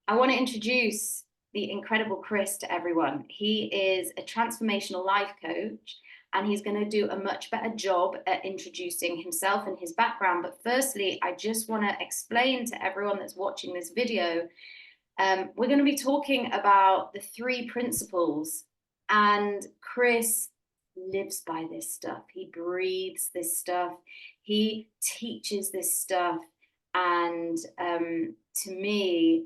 I want to introduce the incredible Chris to everyone. He is a transformational life coach, and he's going to do a much better job at introducing himself and his background. But firstly, I just want to explain to everyone that's watching this video, we're going to be talking about the three principles, and Chris lives by this stuff. He breathes this stuff. He teaches this stuff. And to me,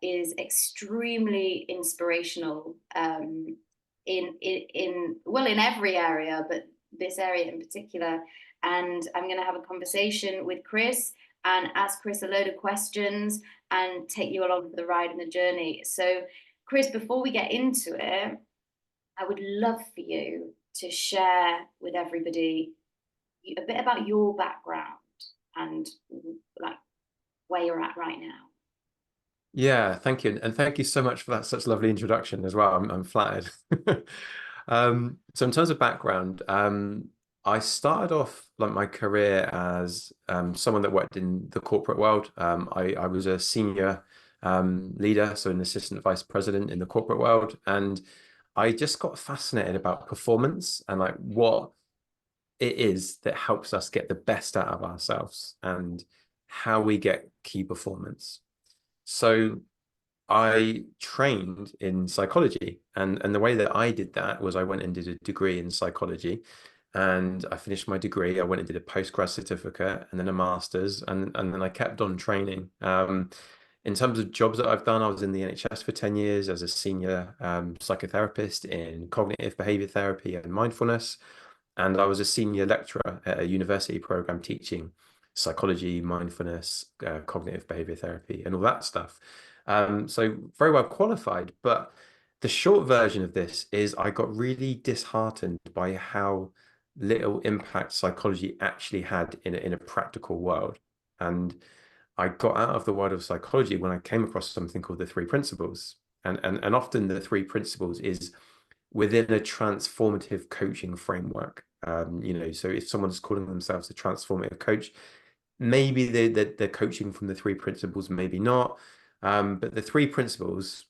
is extremely inspirational in every area, but this area in particular. And I'm going to have a conversation with Chris and ask Chris a load of questions and take you along for the ride and the journey. So, Chris, before we get into it, I would love for you to share with everybody a bit about your background and like where you're at right now. Yeah, thank you. And thank you so much for that such lovely introduction as well. I'm flattered. So in terms of background, I started off like my career as someone that worked in the corporate world. I was a senior leader, so an assistant vice president in the corporate world. And I just got fascinated about performance and like what it is that helps us get the best out of ourselves and how we get key performance. So I trained in psychology, and the way that I did that was I went and did a degree in psychology, and I finished my degree. I went and did a postgrad certificate and then a master's, and then I kept on training. In terms of jobs that I've done, I was in the NHS for 10 years as a senior psychotherapist in cognitive behavior therapy and mindfulness. And I was a senior lecturer at a university program teaching psychology, mindfulness, cognitive behavior therapy, and all that stuff. So very well qualified. But the short version of this is I got really disheartened by how little impact psychology actually had in a practical world. And I got out of the world of psychology when I came across something called the three principles. And often the three principles is within a transformative coaching framework. So if someone's calling themselves a transformative coach, maybe they're coaching from the three principles, maybe not. But the three principles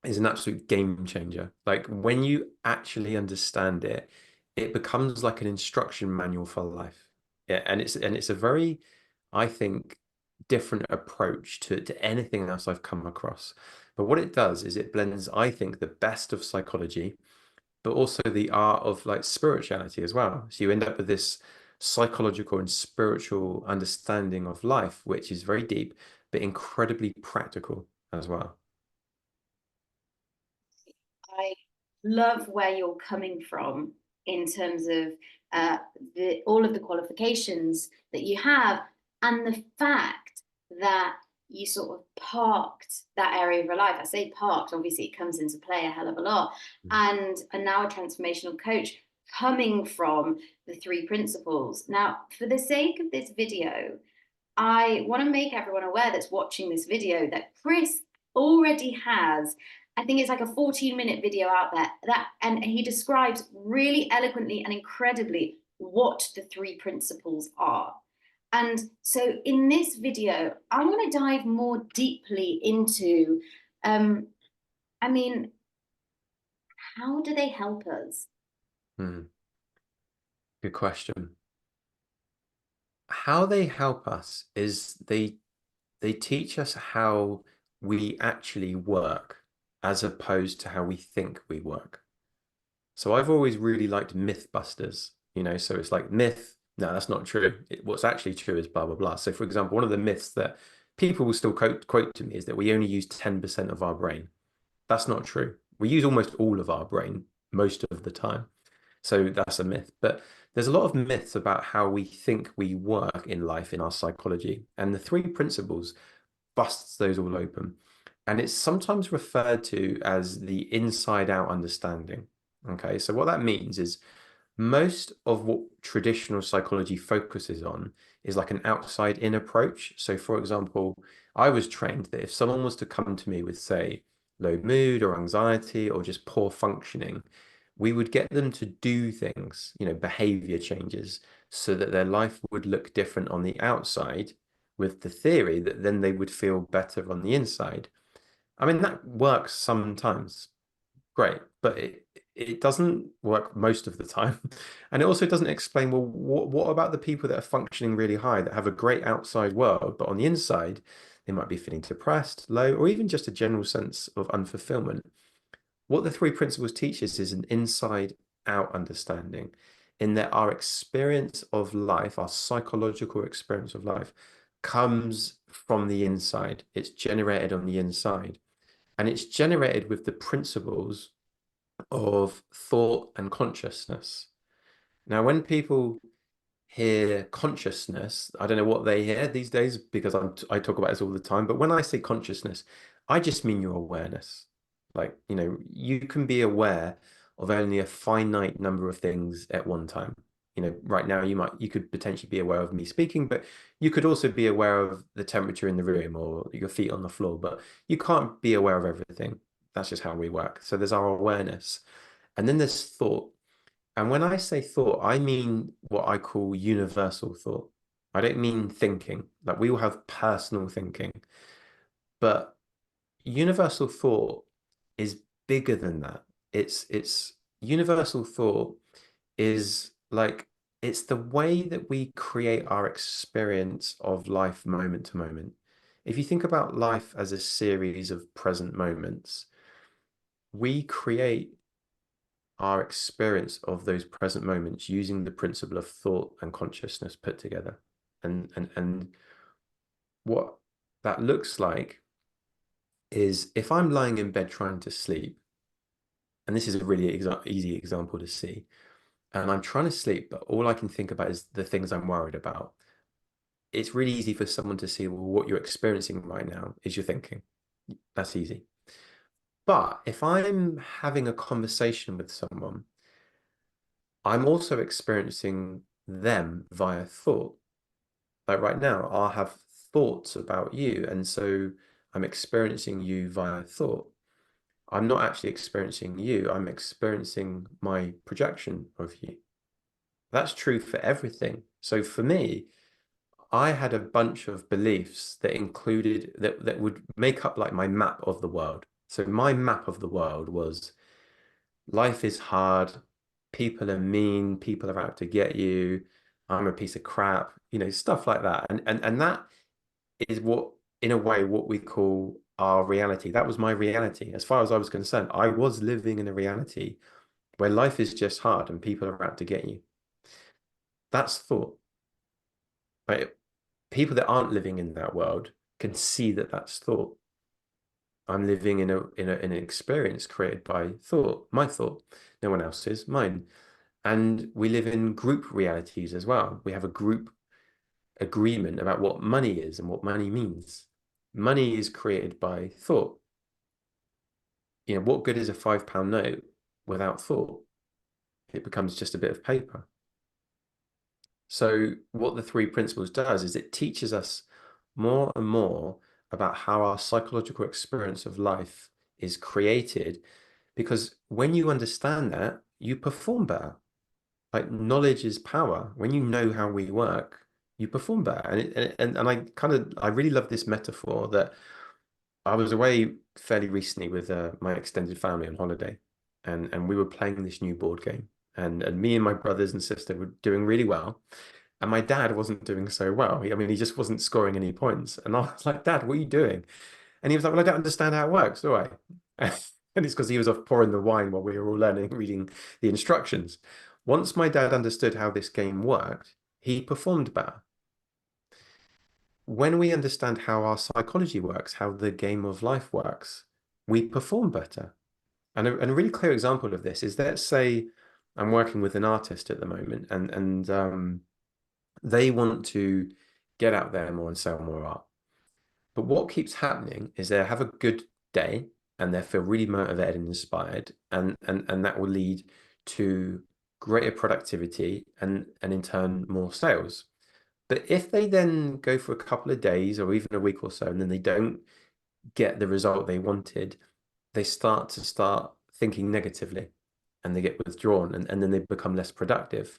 is an absolute game changer. Like when you actually understand it, it becomes like an instruction manual for life. Yeah, and it's a very, I think, different approach to anything else I've come across. But what it does is it blends, I think, the best of psychology but also the art of like spirituality as well. So you end up with this psychological and spiritual understanding of life, which is very deep, but incredibly practical as well. I love where you're coming from in terms of all of the qualifications that you have, and the fact that you sort of parked that area of your life. I say parked, obviously it comes into play a hell of a lot, Mm. and are now a transformational coach coming from the three principles. Now, for the sake of this video, I want to make everyone aware that's watching this video that Chris already has, I think it's like a 14-minute video out there that, and he describes really eloquently and incredibly what the three principles are. And so in this video, I want to dive more deeply into, um, I mean, how do they help us? Hmm. Good question. How they help us is they teach us how we actually work as opposed to how we think we work. So I've always really liked Mythbusters, so it's like myth, no, that's not true. What's actually true is blah, blah, blah. So for example, one of the myths that people will still quote to me is that we only use 10% of our brain. That's not true. We use almost all of our brain most of the time. So that's a myth. But there's a lot of myths about how we think we work in life in our psychology. And the three principles busts those all open. And it's sometimes referred to as the inside out understanding. Okay, so what that means is most of what traditional psychology focuses on is like an outside in approach. So, for example, I was trained that if someone was to come to me with, say, low mood or anxiety or just poor functioning, we would get them to do things, behavior changes, so that their life would look different on the outside, with the theory that then they would feel better on the inside. I mean, that works sometimes, great, but it doesn't work most of the time. And it also doesn't explain, well, what about the people that are functioning really high, that have a great outside world, but on the inside, they might be feeling depressed, low, or even just a general sense of unfulfillment. What the three principles teach us is an inside out understanding, in that our experience of life, our psychological experience of life, comes from the inside. It's generated on the inside. And it's generated with the principles of thought and consciousness. Now, when people hear consciousness, I don't know what they hear these days because I talk about this all the time. But when I say consciousness, I just mean your awareness. Like, you can be aware of only a finite number of things at one time. Right now you could potentially be aware of me speaking, but you could also be aware of the temperature in the room or your feet on the floor, but you can't be aware of everything. That's just how we work. So there's our awareness. And then there's thought. And when I say thought, I mean what I call universal thought. I don't mean thinking. Like, we all have personal thinking, but universal thought is bigger than that. It's universal thought is like, it's the way that we create our experience of life moment to moment. If you think about life as a series of present moments, we create our experience of those present moments using the principle of thought and consciousness put together. And what that looks like is, if I'm lying in bed trying to sleep, and this is a really easy example to see, and I'm trying to sleep, but all I can think about is the things I'm worried about. It's really easy for someone to see, well, what you're experiencing right now is your thinking. That's easy. But if I'm having a conversation with someone, I'm also experiencing them via thought. Like right now, I'll have thoughts about you. And so I'm experiencing you via thought. I'm not actually experiencing you, I'm experiencing my projection of you. That's true for everything. So for me, I had a bunch of beliefs that included that would make up like my map of the world. So my map of the world was, life is hard, people are mean, people are out to get you, I'm a piece of crap, stuff like that. And that is what, in a way, what we call our reality. That was my reality. As far as I was concerned, I was living in a reality where life is just hard and people are out to get you. That's thought. Right? People that aren't living in that world can see that that's thought. I'm living in an experience created by thought, my thought, no one else's, mine. And we live in group realities as well. We have a group agreement about what money is and what money means. Money is created by thought. What good is a £5 note without thought? It becomes just a bit of paper. So what the three principles does is it teaches us more and more about how our psychological experience of life is created, because when you understand that, you perform better. Like, knowledge is power. When you know how we work, you perform better. And I really love this metaphor that I was away fairly recently with my extended family on holiday, and we were playing this new board game, and me and my brothers and sister were doing really well, and my dad wasn't doing so well. I mean, he just wasn't scoring any points, and I was like, "Dad, what are you doing?" And he was like, "Well, I don't understand how it works, do I?" And it's because he was off pouring the wine while we were all learning, reading the instructions. Once my dad understood how this game worked, he performed better. When we understand how our psychology works, how the game of life works, we perform better. And a really clear example of this is, let's say I'm working with an artist at the moment, and they want to get out there more and sell more art. But what keeps happening is they have a good day and they feel really motivated and inspired, and that will lead to greater productivity and in turn more sales. But if they then go for a couple of days or even a week or so, and then they don't get the result they wanted, they start thinking negatively, and they get withdrawn, and then they become less productive.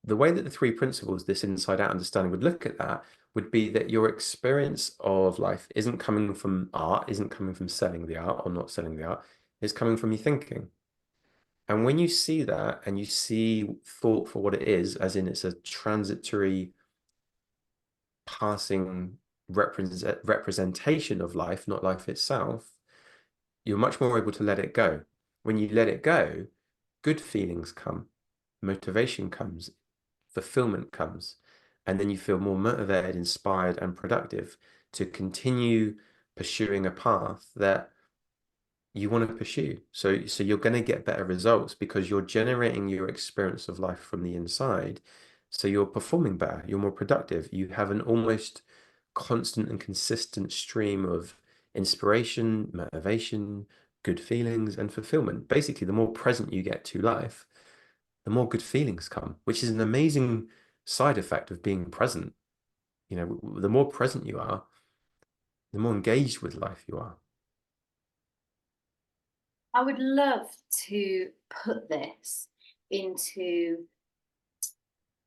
The way that the three principles, this inside out understanding, would look at that would be that your experience of life isn't coming from art, isn't coming from selling the art or not selling the art, it's coming from your thinking. And when you see that and you see thought for what it is, as in it's a transitory passing representation of life, not life itself, you're much more able to let it go. When you let it go, good feelings come, motivation comes, fulfillment comes, and then you feel more motivated, inspired, and productive to continue pursuing a path that you want to pursue. So you're going to get better results because you're generating your experience of life from the inside. So you're performing better, you're more productive. You have an almost constant and consistent stream of inspiration, motivation, good feelings, and fulfillment. Basically, the more present you get to life, the more good feelings come, which is an amazing side effect of being present. You know, the more present you are, the more engaged with life you are. I would love to put this into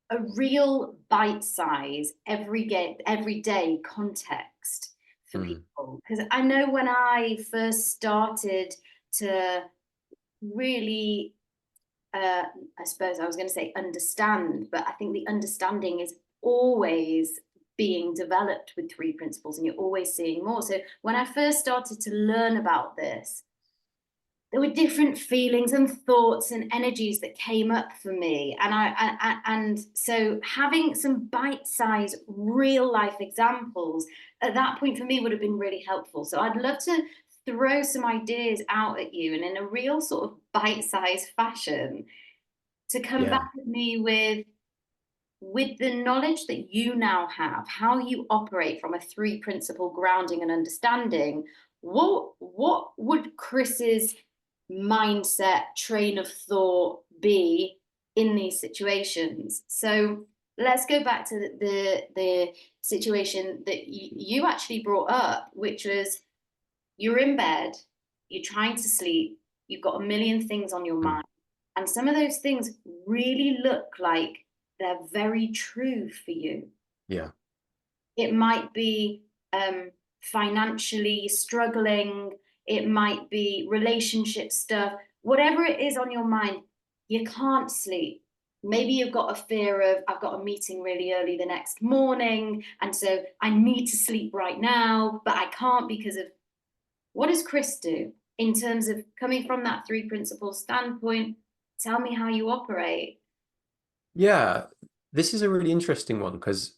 a real bite size everyday context for Mm, people, because I know when I first started to really I suppose I was going to say understand, but I think the understanding is always being developed with three principles and you're always seeing more. So when I first started to learn about this, there were different feelings and thoughts and energies that came up for me, and so having some bite-sized real life examples at that point for me would have been really helpful. So I'd love to throw some ideas out at you, and in a real sort of bite-sized fashion, to come back yeah. at me with the knowledge that you now have, how you operate from a three principle grounding and understanding. What would Chris's mindset, train of thought be in these situations? So let's go back to the situation that you actually brought up, which was you're in bed, you're trying to sleep, you've got a million things on your Mm, mind, and some of those things really look like they're very true for you. yeah. It might be financially struggling, it might be relationship stuff, whatever it is on your mind, you can't sleep. Maybe you've got a fear of, I've got a meeting really early the next morning, and so I need to sleep right now, but I can't because of. What does Chris do in terms of coming from that three principles standpoint? Tell me how you operate. Yeah, this is a really interesting one because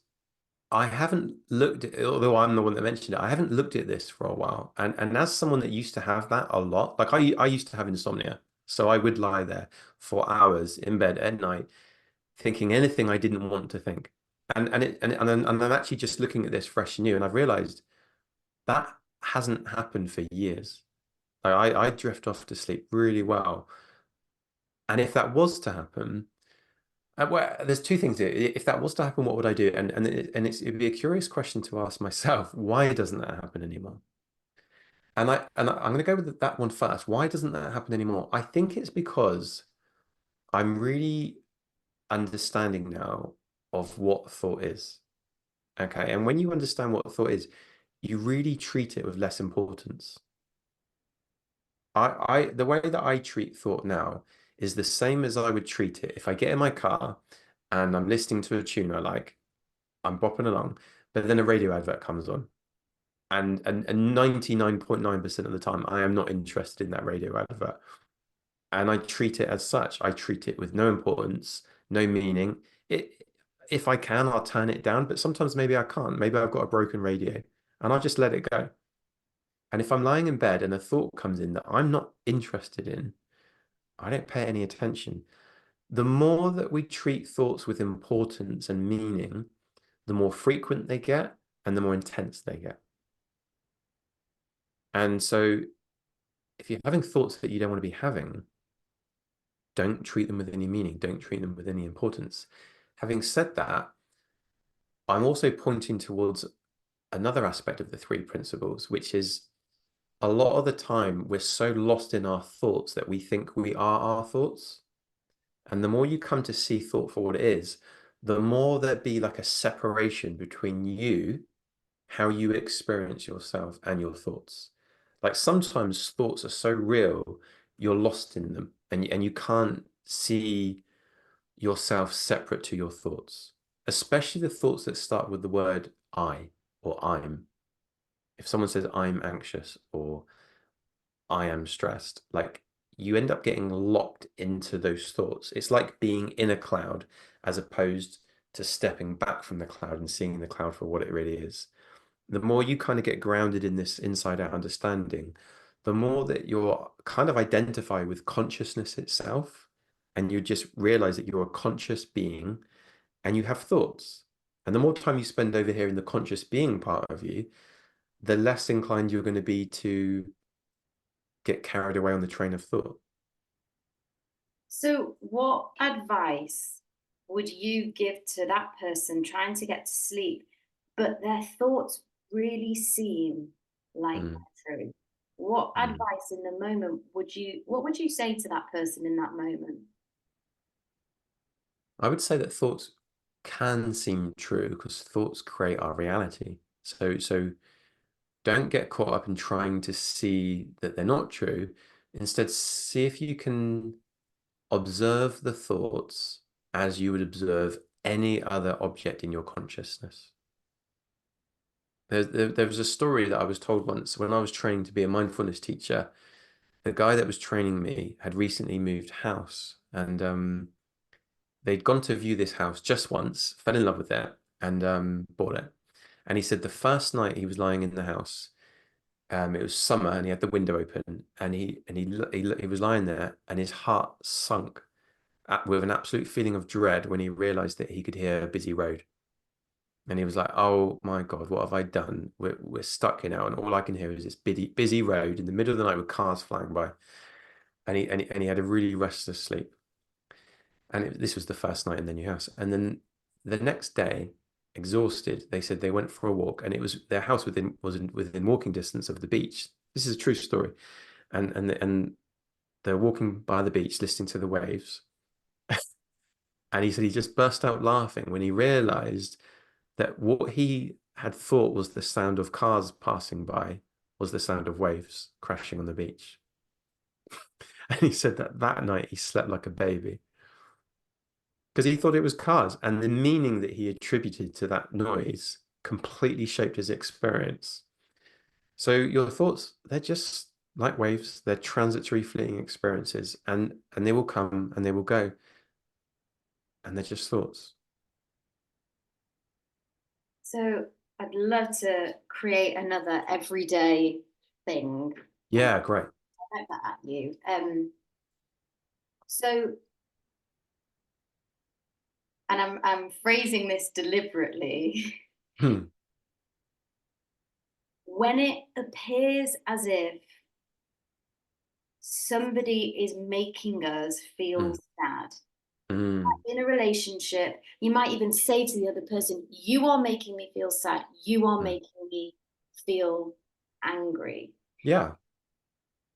I haven't looked at, although I'm the one that mentioned it, I haven't looked at this for a while. And as someone that used to have that a lot, like I used to have insomnia. So I would lie there for hours in bed at night thinking anything I didn't want to think. And I'm actually just looking at this fresh and new, and I've realized that hasn't happened for years. Like I drift off to sleep really well. And if that was to happen, well, there's two things here. If that was to happen, what would I do? It'd be a curious question to ask myself. Why doesn't that happen anymore? I'm going to go with that one first. Why doesn't that happen anymore? I think it's because I'm really understanding now of what thought is. Okay, and when you understand what thought is, you really treat it with less importance. The way that I treat thought now is the same as I would treat it if I get in my car and I'm listening to a tune I like. I'm bopping along, but then a radio advert comes on. And 99.9% of the time, I am not interested in that radio advert. And I treat it as such. I treat it with no importance, no meaning. If I can, I'll turn it down, but sometimes maybe I can't. Maybe I've got a broken radio and I'll just let it go. And if I'm lying in bed and a thought comes in that I'm not interested in, I don't pay any attention. The more that we treat thoughts with importance and meaning, the more frequent they get and the more intense they get. And so if you're having thoughts that you don't want to be having, don't treat them with any meaning, don't treat them with any importance. Having said that, I'm also pointing towards another aspect of the three principles, which is a lot of the time we're so lost in our thoughts that we think we are our thoughts. And the more you come to see thought for what it is, the more there be like a separation between you, how you experience yourself and your thoughts. Like sometimes thoughts are so real, you're lost in them and you can't see yourself separate to your thoughts, especially the thoughts that start with the word I or I'm. If someone says I'm anxious or I am stressed, like you end up getting locked into those thoughts. It's like being in a cloud as opposed to stepping back from the cloud and seeing the cloud for what it really is. The more you kind of get grounded in this inside out understanding, the more that you're kind of identify with consciousness itself. And you just realize that you're a conscious being and you have thoughts. And the more time you spend over here in the conscious being part of you, the less inclined you're going to be to get carried away on the train of thought. So, what advice would you give to that person trying to get to sleep, but their thoughts really seem like Mm, they're true? What mm. advice in the moment what would you say to that person in that moment? I would say that thoughts can seem true because thoughts create our reality. So don't get caught up in trying to see that they're not true. Instead, see if you can observe the thoughts as you would observe any other object in your consciousness. There was a story that I was told once when I was training to be a mindfulness teacher. The guy that was training me had recently moved house and they'd gone to view this house just once, fell in love with it, and bought it. And he said the first night he was lying in the house, it was summer and he had the window open, and he was lying there, and his heart sunk with an absolute feeling of dread when he realized that he could hear a busy road. And he was like, "Oh my God, what have I done? We're stuck here now, and all I can hear is this busy road in the middle of the night with cars flying by." And he had a really restless sleep. And this was the first night in the new house. And then the next day, exhausted, they said they went for a walk, and it was their house within walking distance of the beach. This is a true story. And they're walking by the beach, listening to the waves. And he said he just burst out laughing when he realized that what he had thought was the sound of cars passing by was the sound of waves crashing on the beach. And he said that that night he slept like a baby because he thought it was cars, and the meaning that he attributed to that noise completely shaped his experience. So your thoughts, they're just like waves, they're transitory, fleeting experiences, and they will come and they will go, and they're just thoughts. So, I'd love to create another everyday thing and Yeah, great. direct that at you. So, and I'm phrasing this deliberately. Hmm. When it appears as if somebody is making us feel Hmm. sad Hmm. in a relationship, you might even say to the other person, "You are making me feel sad. You are Hmm. making me feel angry." Yeah.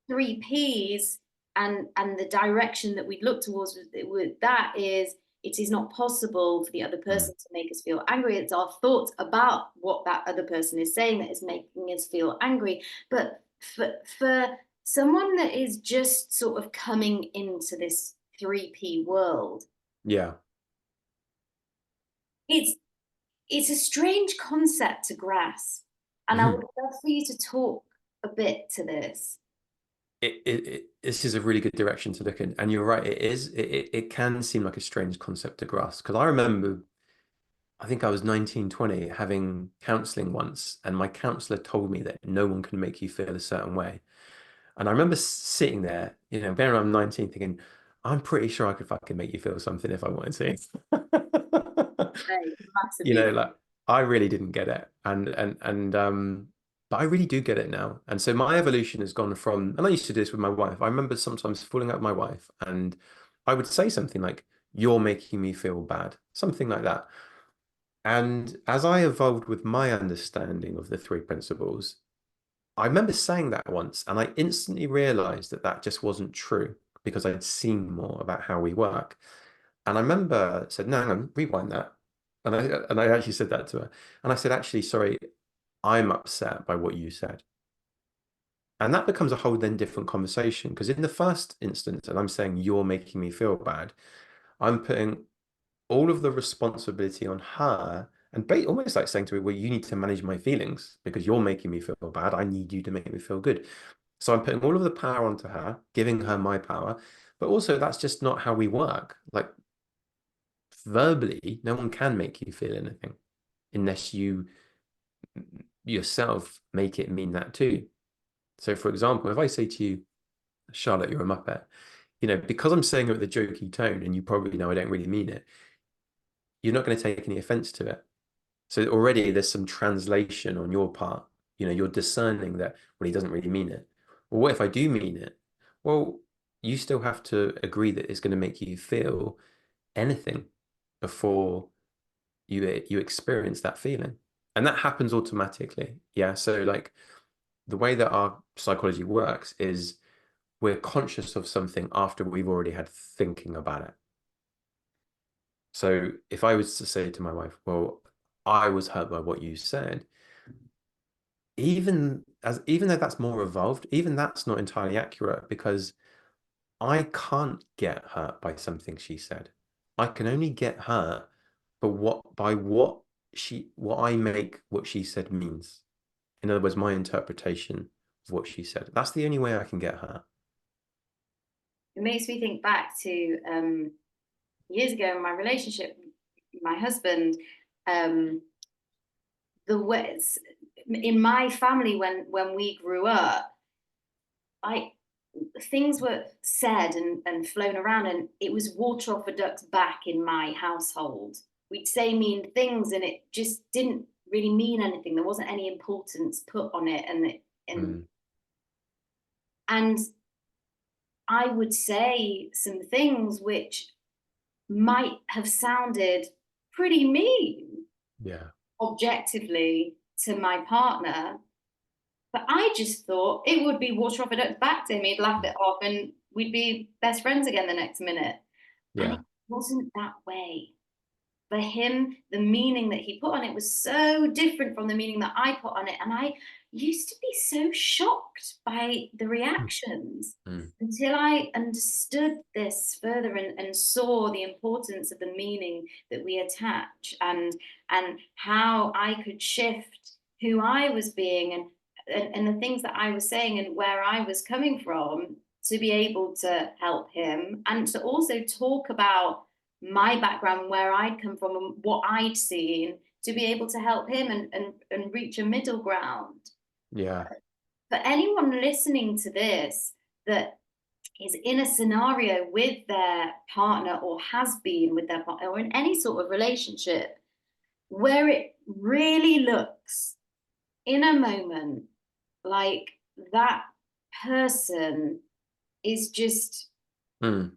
Three P's and the direction that we'd look towards with that is it is not possible for the other Hmm. person to make us feel angry. It's our thoughts about what that other person is saying that is making us feel angry. But for someone that is just sort of coming into this 3P world, Yeah. it's it's a strange concept to grasp. And I would love for you to talk a bit to this. This is a really good direction to look in, and you're right. It can seem like a strange concept to grasp because I remember, I think I was 19, 20, having counseling once, and my counselor told me that no one can make you feel a certain way. And I remember sitting there, bearing in mind I'm 19, thinking, I'm pretty sure I could fucking make you feel something if I wanted to. Right, massively. Like I really didn't get it. But I really do get it now. And so my evolution has gone from, and I used to do this with my wife. I remember sometimes falling out with my wife and I would say something like, "You're making me feel bad," something like that. And as I evolved with my understanding of the three principles, I remember saying that once and I instantly realized that that just wasn't true because I'd seen more about how we work. And I remember said, "No, hang on, rewind that. And I actually said that to her. And I said, actually, sorry, I'm upset by what you said. And that becomes a whole then different conversation. Because in the first instance, and I'm saying you're making me feel bad, I'm putting all of the responsibility on her and almost like saying to her, well, you need to manage my feelings because you're making me feel bad. I need you to make me feel good. So I'm putting all of the power onto her, giving her my power. But also, that's just not how we work. Like verbally, no one can make you feel anything unless you yourself make it mean that too. So, for example, if I say to you, Charlotte, you're a muppet, because I'm saying it with a jokey tone, and you probably know I don't really mean it, you're not going to take any offense to it. So already there's some translation on your part. You're discerning that, well, he doesn't really mean it. Well, what if I do mean it? Well, you still have to agree that it's going to make you feel anything before you experience that feeling. And that happens automatically. Yeah. So like the way that our psychology works is we're conscious of something after we've already had thinking about it. So if I was to say to my wife, well, I was hurt by what you said, even though that's more evolved, even that's not entirely accurate because I can't get hurt by something she said. I can only get hurt by what I make what she said means. In other words, my interpretation of what she said. That's the only way I can get hurt. It makes me think back to years ago in my relationship, my husband, um, the ways in my family when we grew up, I things were said and flown around, and it was water off a duck's back in my household. We'd say mean things, and it just didn't really mean anything. There wasn't any importance put on it, and Mm, and I would say some things which might have sounded pretty mean yeah. objectively to my partner, but I just thought it would be water off a duck's back to him. He'd laugh Mm, it off and we'd be best friends again the next minute. And it yeah. wasn't that way. For him, the meaning that he put on it was so different from the meaning that I put on it. And I used to be so shocked by the Mm, reactions mm, until I understood this further and saw the importance of the meaning that we attach and how I could shift who I was being and the things that I was saying and where I was coming from to be able to help him and to also talk about my background, where I'd come from, and what I'd seen, to be able to help him and reach a middle ground. yeah. For anyone listening to this that is in a scenario with their partner or has been with their partner or in any sort of relationship where it really looks in a moment like that person is just Mm,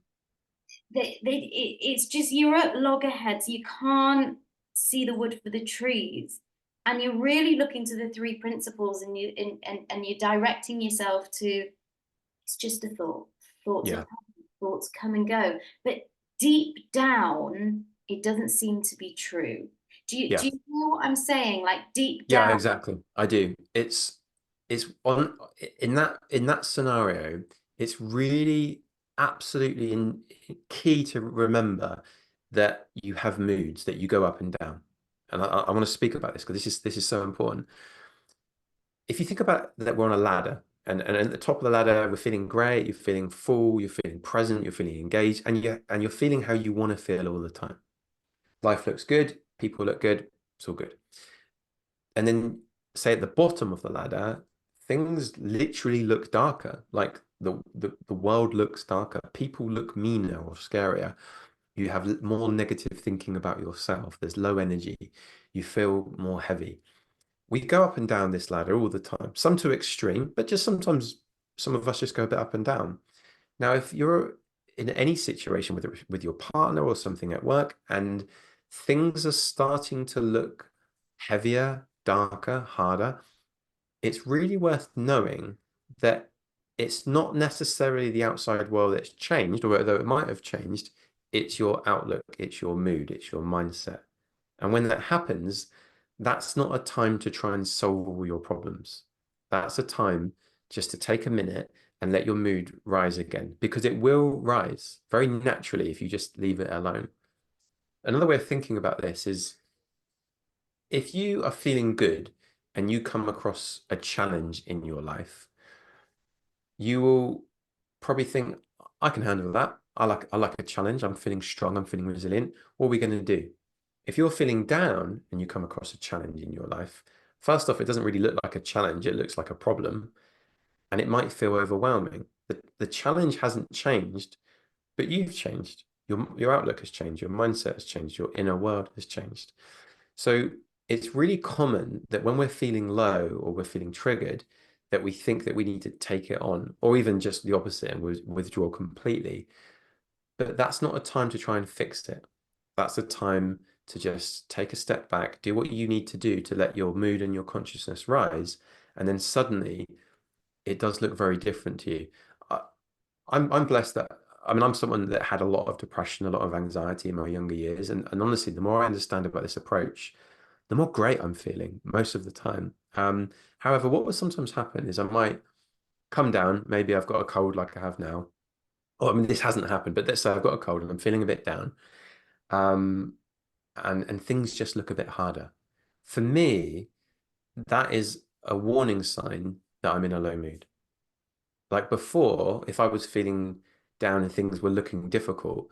it's just you're at loggerheads. You can't see the wood for the trees, and you're really looking to the three principles, and you're directing yourself to it's just a thought. Thoughts are yeah. thoughts come and go, but deep down, it doesn't seem to be true. Do Yeah. you know what I'm saying? Like deep Yeah, down, exactly. I do. It's on in that scenario, it's really absolutely key to remember that you have moods that you go up and down. And I want to speak about this because this is so important. If you think about that we're on a ladder and at the top of the ladder, we're feeling great, you're feeling full, you're feeling present, you're feeling engaged, and you're feeling how you want to feel all the time. Life looks good, people look good, it's all good. And then say at the bottom of the ladder, things literally look darker. Like the world looks darker. People look meaner or scarier. You have more negative thinking about yourself. There's low energy. You feel more heavy. We go up and down this ladder all the time. Some to extreme, but just sometimes some of us just go a bit up and down. Now, if you're in any situation with your partner or something at work and things are starting to look heavier, darker, harder, it's really worth knowing that it's not necessarily the outside world that's changed, or although it might have changed, it's your outlook, it's your mood, it's your mindset. And when that happens, that's not a time to try and solve all your problems. That's a time just to take a minute and let your mood rise again, because it will rise very naturally if you just leave it alone. Another way of thinking about this is if you are feeling good and you come across a challenge in your life, you will probably think, I can handle that. I like a challenge. I'm feeling strong. I'm feeling resilient. What are we going to do? If you're feeling down and you come across a challenge in your life, first off, it doesn't really look like a challenge. It looks like a problem, and it might feel overwhelming. The challenge hasn't changed, but you've changed. Your outlook has changed. Your mindset has changed. Your inner world has changed. So it's really common that when we're feeling low or we're feeling triggered, that we think that we need to take it on, or even just the opposite and withdraw completely. But that's not a time to try and fix it. That's a time to just take a step back, do what you need to do to let your mood and your consciousness rise. And then suddenly it does look very different to you. I, I'm blessed that, I mean, I'm someone that had a lot of depression, a lot of anxiety in my younger years. And honestly, the more I understand about this approach, the more great I'm feeling most of the time. However, what will sometimes happen is I might come down, maybe I've got a cold like I have now. Oh, I mean, this hasn't happened, but let's say I've got a cold and I'm feeling a bit down. Um, and things just look a bit harder. For me, that is a warning sign that I'm in a low mood. Like before, if I was feeling down and things were looking difficult,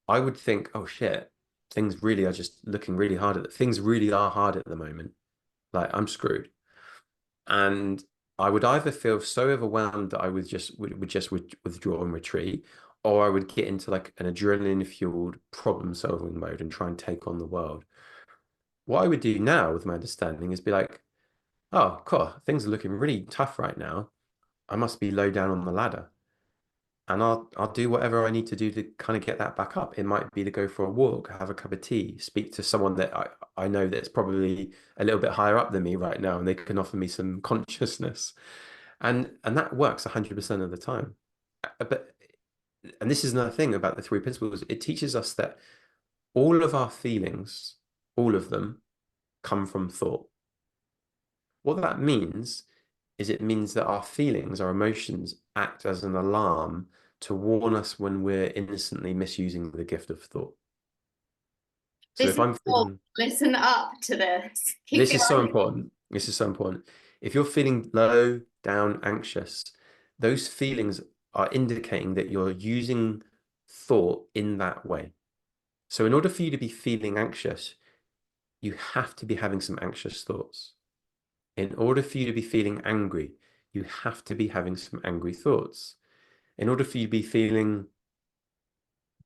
I would think, oh shit, things really are just looking really hard things really are hard at the moment. Like I'm screwed. And I would either feel so overwhelmed that I would withdraw and retreat, or I would get into like an adrenaline fueled problem solving mode and try and take on the world. What I would do now with my understanding is be like, oh, cool, things are looking really tough right now. I must be low down on the ladder. And I'll do whatever I need to do to kind of get that back up. It might be to go for a walk, have a cup of tea, speak to someone that I know that's probably a little bit higher up than me right now, and they can offer me some consciousness. And that works 100% of the time. But and this is another thing about the three principles. It teaches us that all of our feelings, all of them, come from thought. What that means is it means that our feelings, our emotions act as an alarm to warn us when we're innocently misusing the gift of thought. So This if is I'm all, feeling, listen up to this. Keep this is so going. important. This is so important. If you're feeling low, down, anxious, those feelings are indicating that you're using thought in that way. So in order for you to be feeling anxious, you have to be having some anxious thoughts. In order for you to be feeling angry, you have to be having some angry thoughts. In order for you to be feeling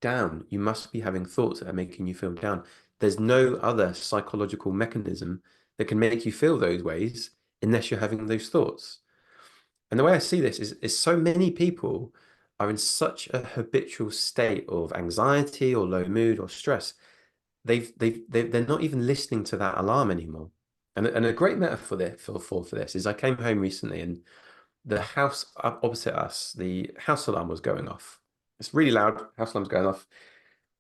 down, you must be having thoughts that are making you feel down. There's no other psychological mechanism that can make you feel those ways unless you're having those thoughts. And the way I see this is so many people are in such a habitual state of anxiety or low mood or stress. They're not even listening to that alarm anymore. And a great metaphor there for this is I came home recently and the house up opposite us, the house alarm was going off. It's really loud, house alarm's going off.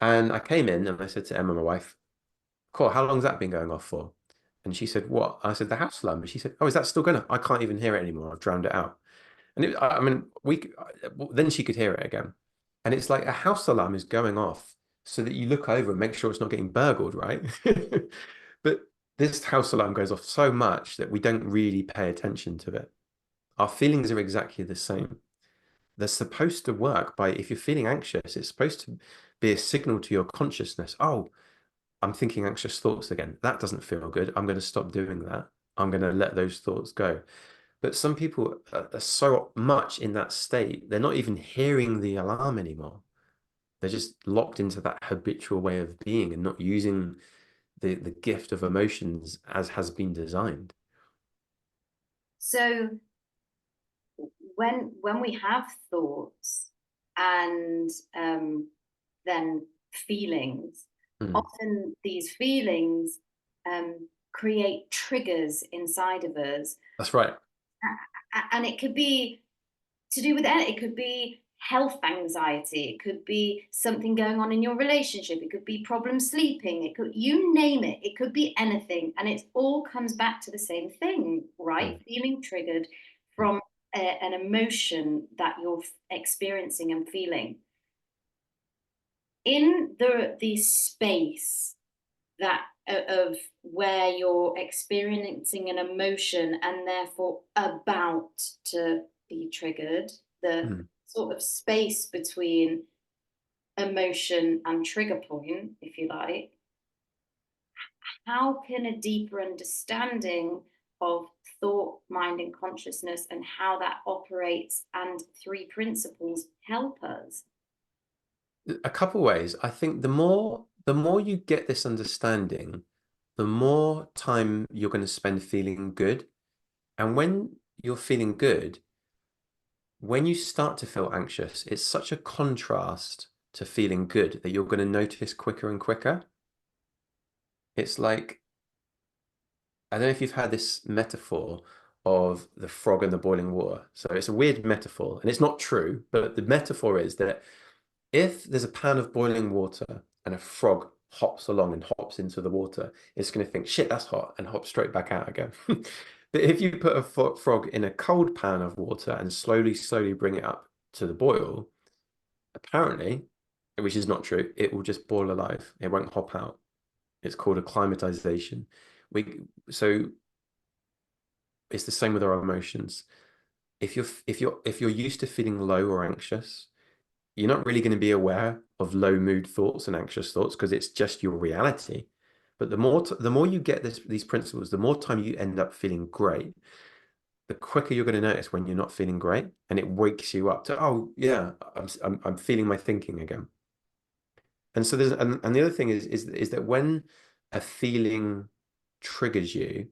And I came in and I said to Emma, my wife, cool, how long's that been going off for? And she said, what? I said, the house alarm. And she said, oh, is that still going? I can't even hear it anymore. I've drowned it out. And I mean, then she could hear it again. And it's like a house alarm is going off so that you look over and make sure it's not getting burgled, right? But this house alarm goes off so much that we don't really pay attention to it. Our feelings are exactly the same. They're supposed to work by, if you're feeling anxious, it's supposed to be a signal to your consciousness. Oh, I'm thinking anxious thoughts again. That doesn't feel good. I'm going to stop doing that. I'm going to let those thoughts go. But some people are so much in that state, they're not even hearing the alarm anymore. They're just locked into that habitual way of being and not using the gift of emotions as has been designed. So when we have thoughts and then feelings, Mm, often these feelings create triggers inside of us, that's right. and it could be to do with that. It could be health anxiety, it could be something going on in your relationship, it could be problem sleeping, it could, you name it, it could be anything. And it all comes back to the same thing, right? Mm, Feeling triggered mm, from an emotion that you're experiencing and feeling. In the space that of where you're experiencing an emotion and therefore about to be triggered, the mm. sort of space between emotion and trigger point, if you like, how can a deeper understanding of thought, mind, and consciousness and how that operates and three principles help us? A couple ways. I think the more you get this understanding, the more time you're going to spend feeling good. And when you're feeling good, when you start to feel anxious, it's such a contrast to feeling good that you're going to notice quicker and quicker. It's like, I don't know if you've had this metaphor of the frog and the boiling water. So it's a weird metaphor, and it's not true, but the metaphor is that if there's a pan of boiling water and a frog hops along and hops into the water, it's going to think, shit, that's hot, and hop straight back out again. But if you put a frog in a cold pan of water and slowly, slowly bring it up to the boil, apparently, which is not true, it will just boil alive. It won't hop out. It's called acclimatization. We so it's the same with our emotions. If you're used to feeling low or anxious, you're not really going to be aware of low mood thoughts and anxious thoughts because it's just your reality. But the more you get these principles, the more time you end up feeling great, the quicker you're going to notice when you're not feeling great, and it wakes you up to, oh yeah, I'm feeling my thinking again. And so and the other thing is that when a feeling triggers you,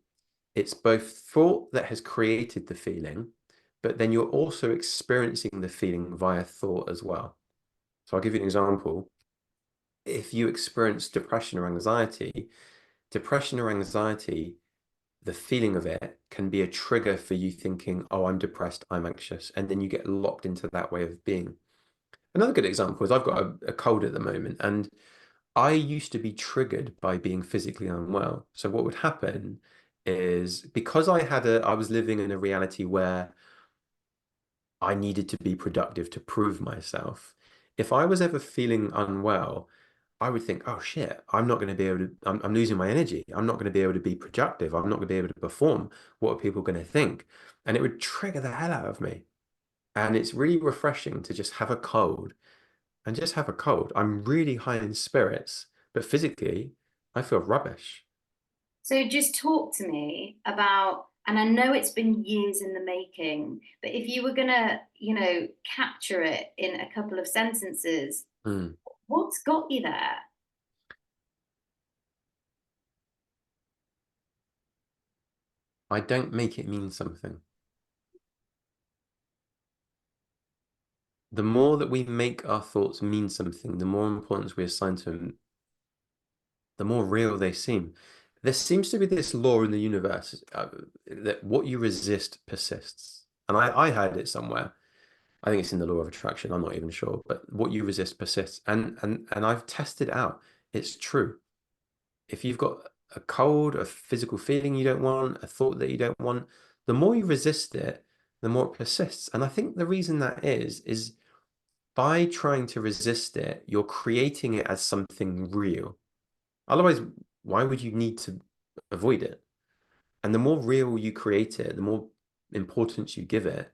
it's both thought that has created the feeling, but then you're also experiencing the feeling via thought as well. So I'll give you an example. If you experience depression or anxiety, the feeling of it can be a trigger for you thinking, oh, I'm depressed, I'm anxious. And then you get locked into that way of being. Another good example is I've got a cold at the moment, and I used to be triggered by being physically unwell. So what would happen is because I was living in a reality where I needed to be productive to prove myself. If I was ever feeling unwell, I would think, oh shit, I'm not going to be able to, I'm losing my energy. I'm not going to be able to be productive. I'm not going to be able to perform. What are people going to think? And it would trigger the hell out of me. And it's really refreshing to just have a cold and just have a cold. I'm really high in spirits, but physically, I feel rubbish. So just talk to me about, and I know it's been years in the making, but if you were gonna, capture it in a couple of sentences, Mm. what's got you there? I don't make it mean something. The more that we make our thoughts mean something, the more importance we assign to them, the more real they seem. There seems to be this law in the universe that what you resist persists. And I heard it somewhere. I think it's in the law of attraction. I'm not even sure, but what you resist persists. And I've tested out. It's true. If you've got a cold, a physical feeling you don't want, a thought that you don't want, the more you resist it, the more it persists. And I think the reason that is by trying to resist it, you're creating it as something real. Otherwise, why would you need to avoid it? And the more real you create it, the more importance you give it,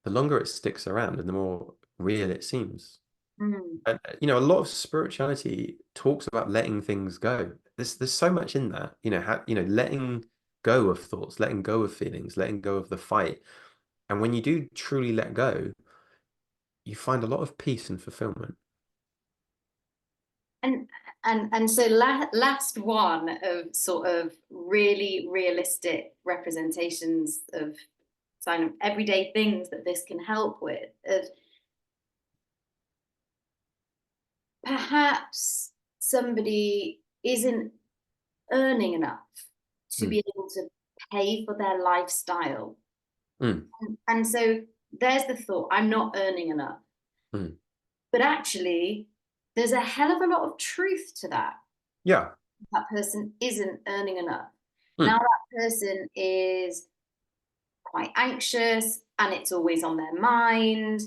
the longer it sticks around and the more real it seems. Mm. And a lot of spirituality talks about letting things go. There's so much in that, letting go of thoughts, letting go of feelings, letting go of the fight. And when you do truly let go, you find a lot of peace and fulfillment. And so last one of sort of really realistic representations of kind of everyday things that this can help with. Perhaps somebody isn't earning enough to Mm, be able to pay for their lifestyle. mm, And so there's the thought, I'm not earning enough. Mm. But actually, there's a hell of a lot of truth to that. Yeah. That person isn't earning enough. Now, Mm. that person is quite anxious and it's always on their mind.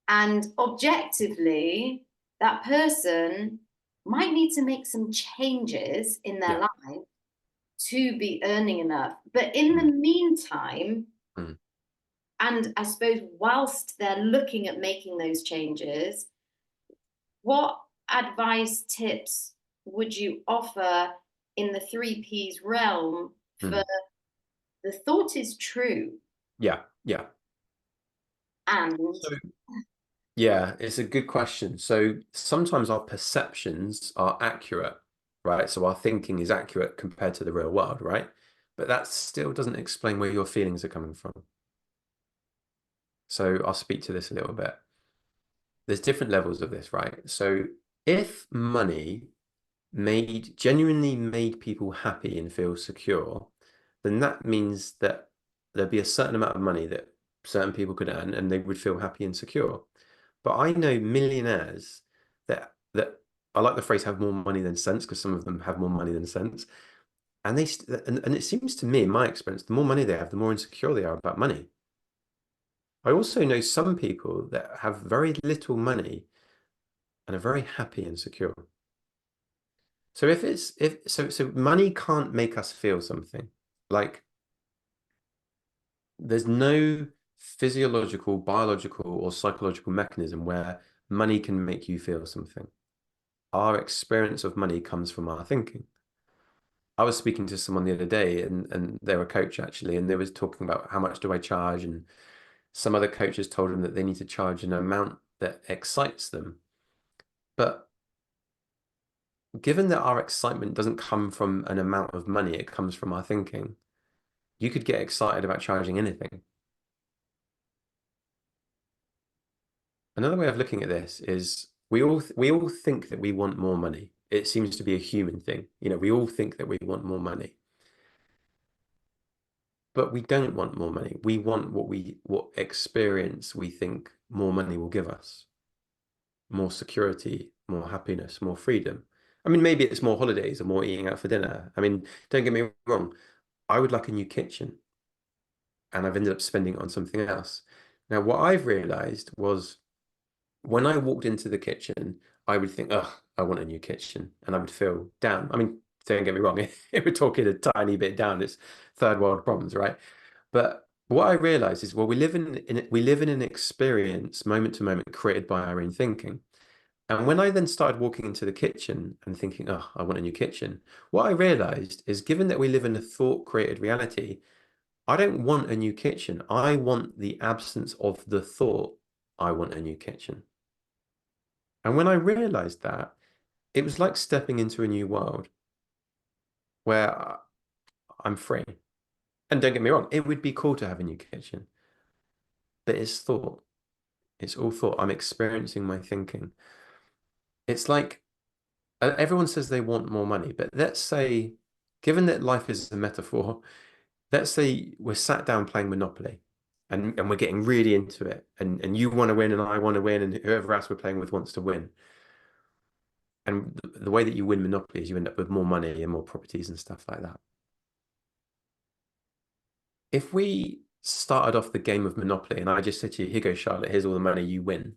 And objectively, that person might need to make some changes in their Yeah. life to be earning enough. But in the Mm. meantime, Mm. and I suppose whilst they're looking at making those changes, what advice, tips would you offer in the three P's realm for Mm. the thought is true Yeah. Yeah. and So yeah, it's a good question. So sometimes our perceptions are accurate, right? So our thinking is accurate compared to the real world, right? But that still doesn't explain where your feelings are coming from. So I'll speak to this a little bit. There's different levels of this, right? So if money genuinely made people happy and feel secure, then that means that there'd be a certain amount of money that certain people could earn and they would feel happy and secure. But I know millionaires that I like the phrase have more money than sense because some of them have more money than sense. And and it seems to me, in my experience, the more money they have, the more insecure they are about money. I also know some people that have very little money and are very happy and secure. So if money can't make us feel something. Like there's no physiological, biological, or psychological mechanism where money can make you feel something. Our experience of money comes from our thinking. I was speaking to someone the other day and they're a coach actually, and they was talking about how much do I charge, and some other coaches told them that they need to charge an amount that excites them. But given that our excitement doesn't come from an amount of money, it comes from our thinking. You could get excited about charging anything. Another way of looking at this is we all think that we want more money. It seems to be a human thing. We all think that we want more money. But we don't want more money. We want what experience we think more money will give us. More security, more happiness, more freedom. I mean, maybe it's more holidays or more eating out for dinner. I mean, don't get me wrong. I would like a new kitchen and I've ended up spending it on something else. Now, what I've realized was when I walked into the kitchen, I would think, oh, I want a new kitchen. And I would feel down. I mean, don't get me wrong, it would talk it a tiny bit down. It's third world problems, right? But what I realized is, well, we live in an experience moment to moment created by our own thinking. And when I then started walking into the kitchen and thinking, oh, I want a new kitchen, what I realized is given that we live in a thought created reality, I don't want a new kitchen. I want the absence of the thought, I want a new kitchen. And when I realized that, it was like stepping into a new world where I'm free. And don't get me wrong, it would be cool to have a new kitchen, but it's thought. It's all thought. I'm experiencing my thinking. It's like everyone says they want more money, but let's say, given that life is a metaphor, let's say we're sat down playing Monopoly and we're getting really into it, and you want to win and I want to win, and whoever else we're playing with wants to win. And the way that you win Monopoly is you end up with more money and more properties and stuff like that. If we started off the game of Monopoly and I just said to you, here goes Charlotte, here's all the money, you win.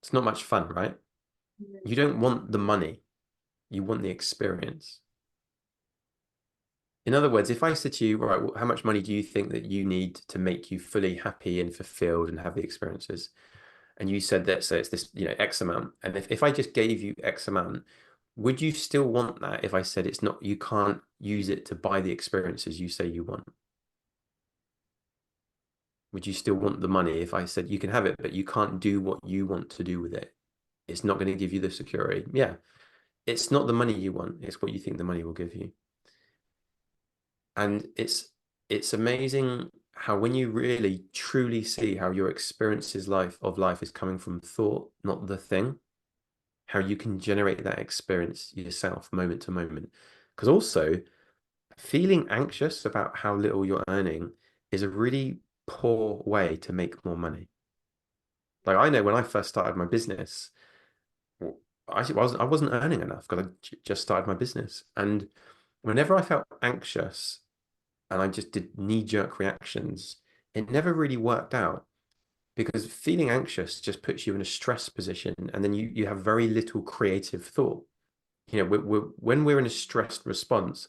It's not much fun, right? You don't want the money, you want the experience. In other words, if I said to you, right, well, how much money do you think that you need to make you fully happy and fulfilled and have the experiences? And you said that, so it's this, X amount. And if I just gave you X amount, would you still want that if I said it's not, you can't use it to buy the experiences you say you want? Would you still want the money if I said you can have it, but you can't do what you want to do with it? It's not going to give you the security. Yeah, it's not the money you want, it's what you think the money will give you. And it's amazing how when you really truly see how your experiences life is coming from thought, not the thing, how you can generate that experience yourself moment to moment. Because also feeling anxious about how little you're earning is a really poor way to make more money. Like I know when I first started my business, well, I wasn't earning enough because just started my business. And whenever I felt anxious and I just did knee-jerk reactions, it never really worked out because feeling anxious just puts you in a stress position and then you have very little creative thought. When we're in a stressed response,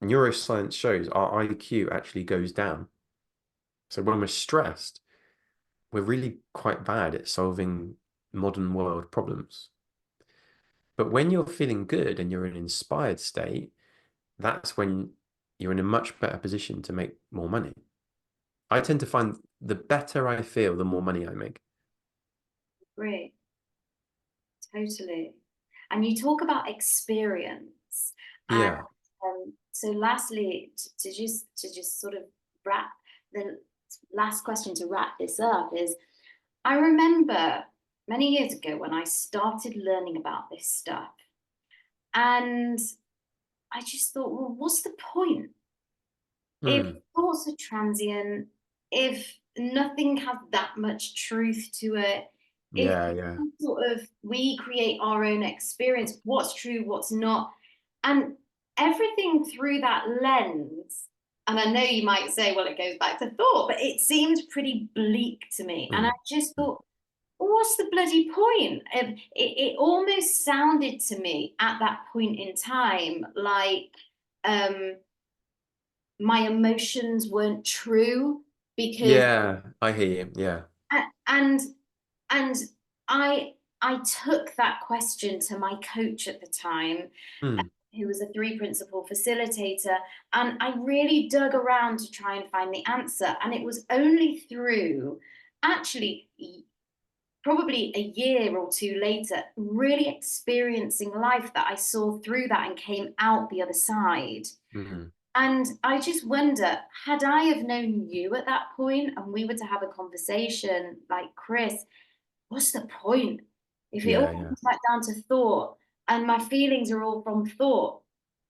neuroscience shows our IQ actually goes down. So when we're stressed, we're really quite bad at solving modern world problems. But when you're feeling good and you're in an inspired state, that's when you're in a much better position to make more money. I tend to find the better I feel, the more money I make. Great. Totally. And you talk about experience. And Yeah. so lastly, to just sort of wrap the last question to wrap this up is I remember many years ago when I started learning about this stuff. And I just thought, well, what's the point? If Mm. thoughts are transient, if nothing has that much truth to it, if Yeah, yeah. sort of we create our own experience, what's true, what's not, and everything through that lens. And I know you might say, well, it goes back to thought, but it seemed pretty bleak to me. And I Mm. just Mm. thought, what's the bloody point? It almost sounded to me at that point in time like um, my emotions weren't true because Yeah, I hear you. Yeah. and and I I took that question to my coach at the time, Mm. who was a three principle facilitator, and I really dug around to try and find the answer. And it was only through actually probably a year or two later, really experiencing life that I saw through that and came out the other side. Mm. And I just wonder, had I have known you at that point and we were to have a conversation like Chris, what's the point? If it all Yeah, yeah. comes back down to thought and my feelings are all from thought,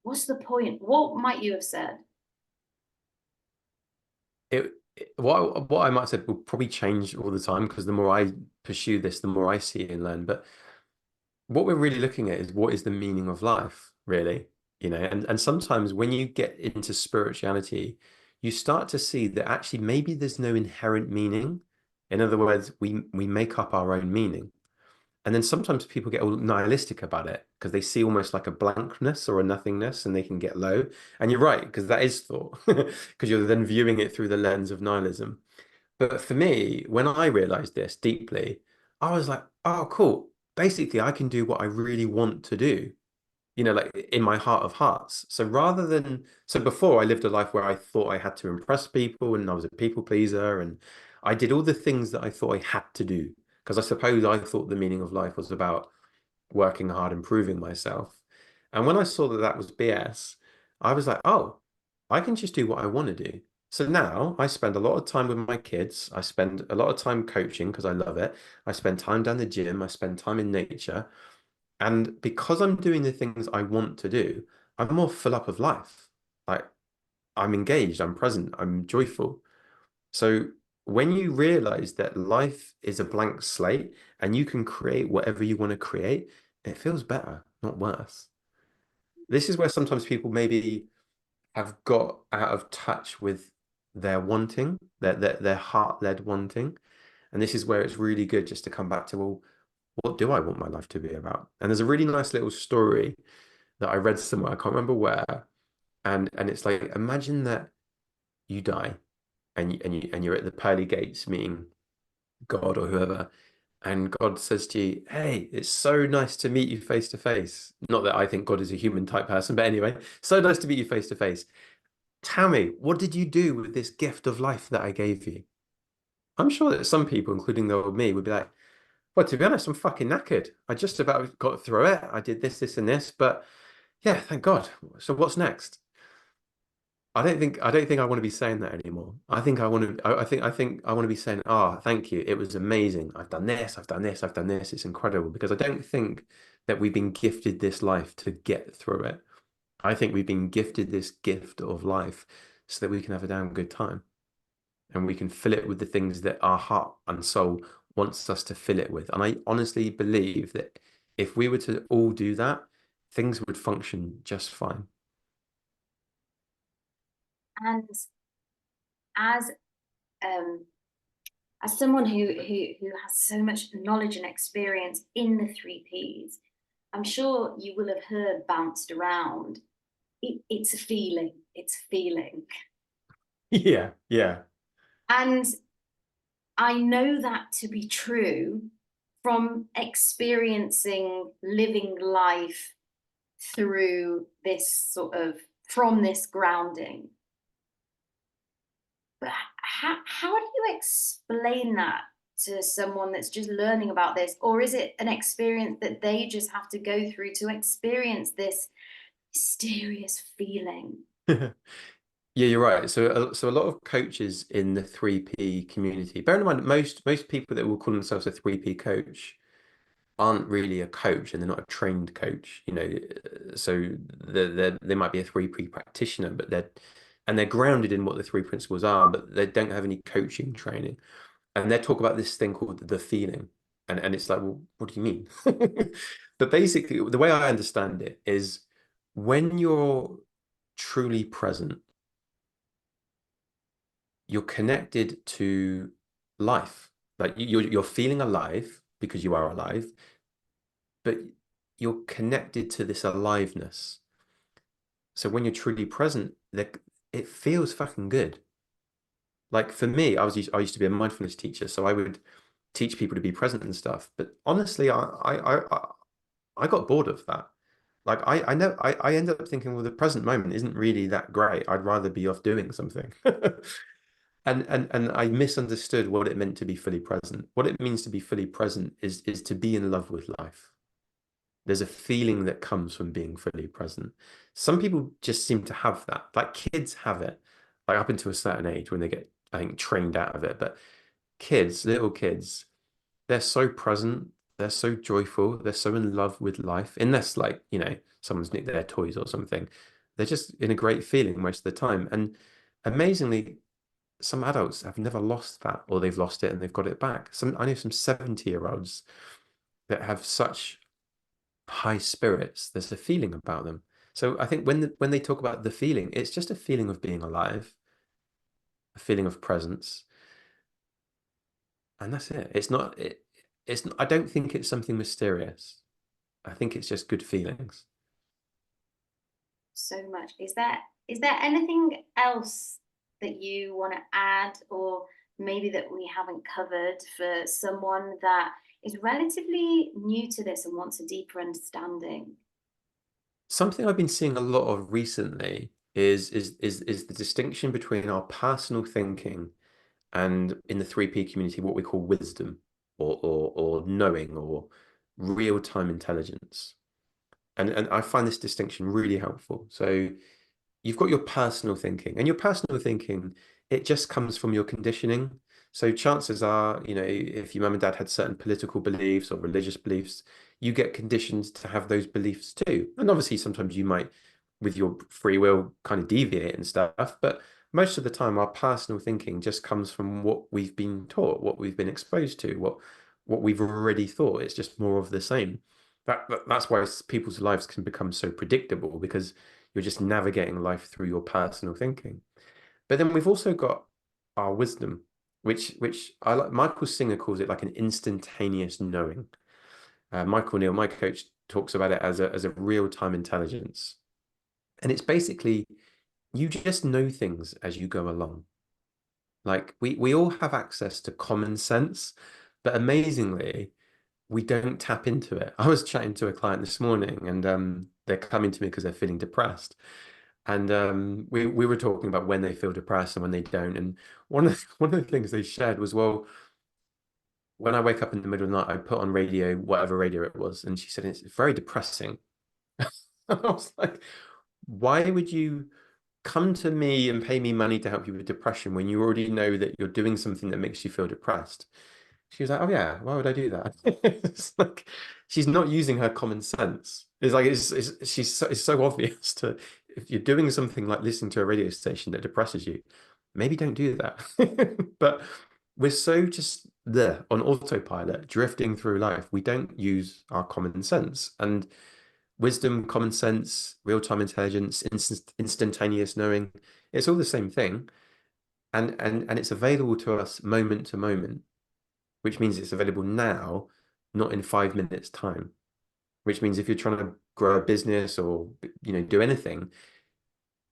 what's the point? What might you have said? What I might have said will probably change all the time because the more I pursue this, the more I see and learn. But what we're really looking at is what is the meaning of life, really, and sometimes when you get into spirituality, you start to see that actually maybe there's no inherent meaning. In other words, we make up our own meaning. And then sometimes people get all nihilistic about it because they see almost like a blankness or a nothingness and they can get low. And you're right, because that is thought, because you're then viewing it through the lens of nihilism. But for me, when I realized this deeply, I was like, oh, cool. Basically, I can do what I really want to do, like in my heart of hearts. So before I lived a life where I thought I had to impress people and I was a people pleaser and I did all the things that I thought I had to do because I suppose I thought the meaning of life was about working hard, improving myself. And when I saw that that was BS, I was like, oh, I can just do what I want to do. So now I spend a lot of time with my kids. I spend a lot of time coaching because I love it. I spend time down the gym. I spend time in nature. And because I'm doing the things I want to do, I'm more full up of life. Like I'm engaged, I'm present, I'm joyful. So when you realize that life is a blank slate and you can create whatever you want to create, it feels better, not worse. This is where sometimes people maybe have got out of touch with their wanting, their heart-led wanting. And this is where it's really good just to come back to, well, what do I want my life to be about? And there's a really nice little story that I read somewhere, I can't remember where, and it's like imagine that you die and you're at the pearly gates meeting God or whoever, and God says to you, "Hey, it's so nice to meet you face to face." Not that I think God is a human type person, but anyway, so nice to meet you face to face. Tell me, what did you do with this gift of life that I gave you? I'm sure that some people, including the old me, would be like, well, to be honest, I'm fucking knackered. I just about got through it. I did this, this, and this, but yeah, thank God. So what's next? I don't think I want to be saying that anymore. I think I want to I think I want to be saying, "Ah, thank you. It was amazing. I've done this, I've done this, I've done this. It's incredible." Because I don't think that we've been gifted this life to get through it. I think we've been gifted this gift of life so that we can have a damn good time. and we can fill it with the things that our heart and soul wants us to fill it with. And I honestly believe that if we were to all do that, things would function just fine. And as um, as someone who has so much knowledge and experience in the three Ps, I'm sure you will have heard bounced around. It's a feeling. It's a feeling. Yeah, yeah. And I know that to be true from experiencing living life through this sort of from this grounding. But how do you explain that to someone that's just learning about this? Or is it an experience that they just have to go through to experience this mysterious feeling? Yeah, you're right. So a lot of coaches in the 3P community, bear in mind most people that will call themselves a 3P coach aren't really a coach and they're not a trained coach, you know. So they might be a 3P practitioner, but they're grounded in what the three principles are, but they don't have any coaching training. And they talk about this thing called the feeling. And it's like, well, what do you mean? But basically, the way I understand it is when you're truly present, you're connected to life. Like you're feeling alive because you are alive, but you're connected to this aliveness. So when you're truly present, it feels fucking good. Like for me, I used to be a mindfulness teacher, so I would teach people to be present and stuff. But honestly, I got bored of that. Like I know I ended up thinking, well, the present moment isn't really that great. I'd rather be off doing something. And I misunderstood what it meant to be fully present. What it means to be fully present is to be in love with life. There's a feeling that comes from being fully present. Some people just seem to have that. Like kids have it, like up until a certain age when they get, I think, trained out of it. But kids, little kids, they're so present, they're so joyful, they're so in love with life. Unless, like, you know, someone's nicked their toys or something. They're just in a great feeling most of the time. And amazingly, some adults have never lost that, or they've lost it and they've got it back. I know some 70-year-olds that have such high spirits. There's a feeling about them. So I think when they talk about the feeling, it's just a feeling of being alive, a feeling of presence, and that's it. I don't think it's something mysterious. I think it's just good feelings. So much. Is there anything else that you want to add, or maybe that we haven't covered for someone that is relatively new to this and wants a deeper understanding? Something I've been seeing a lot of recently is the distinction between our personal thinking and in the 3P community, what we call wisdom or knowing or real-time intelligence. And I find this distinction really helpful. So you've got your personal thinking, and your personal thinking, it just comes from your conditioning. So chances are, you know, if your mum and dad had certain political beliefs or religious beliefs, you get conditioned to have those beliefs too. And obviously, sometimes you might, with your free will, kind of deviate and stuff. But most of the time, our personal thinking just comes from what we've been taught, what we've been exposed to, what we've already thought. It's just more of the same. That's why people's lives can become so predictable because you're just navigating life through your personal thinking. But then we've also got our wisdom, which I like. Michael Singer calls it like an instantaneous knowing. Michael Neal, my coach, talks about it as a real-time intelligence. And it's basically you just know things as you go along. Like we all have access to common sense, but amazingly, we don't tap into it. I was chatting to a client this morning and they're coming to me because they're feeling depressed. And we were talking about when they feel depressed and when they don't. And one of the things they shared was, well, when I wake up in the middle of the night, I put on radio, whatever radio it was, and she said it's very depressing. I was like, why would you come to me and pay me money to help you with depression when you already know that you're doing something that makes you feel depressed? She was like, "Oh yeah, why would I do that?" It's like she's not using her common sense. It's like it's so obvious to if you're doing something like listening to a radio station that depresses you, maybe don't do that. But we're so just there on autopilot, drifting through life. We don't use our common sense. And wisdom, common sense, real-time intelligence, instantaneous knowing, it's all the same thing. And it's available to us moment to moment, which means it's available now, not in 5 minutes time. Which means if you're trying to grow a business or do anything,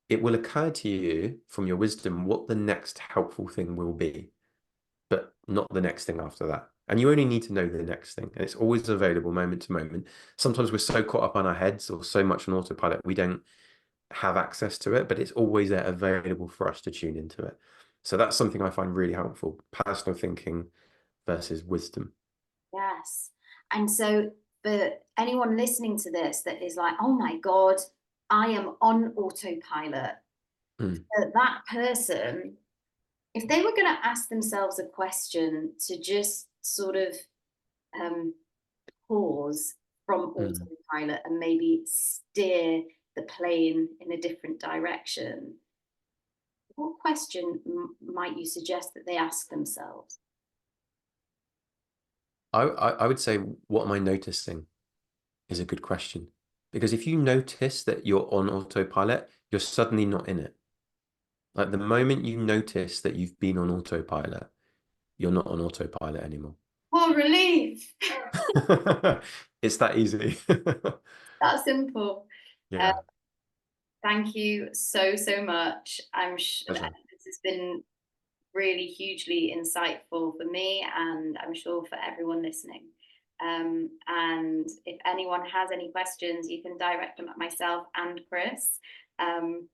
it will occur to you from your wisdom what the next helpful thing will be, but not the next thing after that. And you only need to know the next thing. And it's always available moment to moment. Sometimes we're so caught up on our heads or so much on autopilot, we don't have access to it, but it's always there available for us to tune into it. So that's something I find really helpful, personal thinking versus wisdom. Yes. And so for anyone listening to this that is like, oh my God, I am on autopilot, Mm, that person, if they were going to ask themselves a question to just sort of um, pause from mm. autopilot and maybe steer the plane in a different direction, what question might you suggest that they ask themselves? I would say, what am I noticing is a good question. Because if you notice that you're on autopilot, you're suddenly not in it. Like the moment you notice that you've been on autopilot, you're not on autopilot anymore. What relief! It's that easy. That simple. Uh, Yeah, thank you so, so much. pleasure. This has been really hugely insightful for me, and I'm sure for everyone listening. And if anyone has any questions, you can direct them at myself and Chris. Um,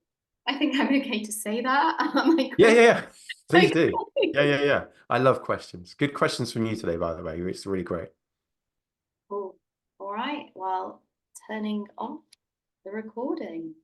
I think I'm okay to say that. Am I, Yeah, Chris? yeah, yeah. Please do. Yeah, Okay. yeah, yeah. I love questions. Good questions from you today, by the way. It's really great. Cool. All right. Well, turning off the recording.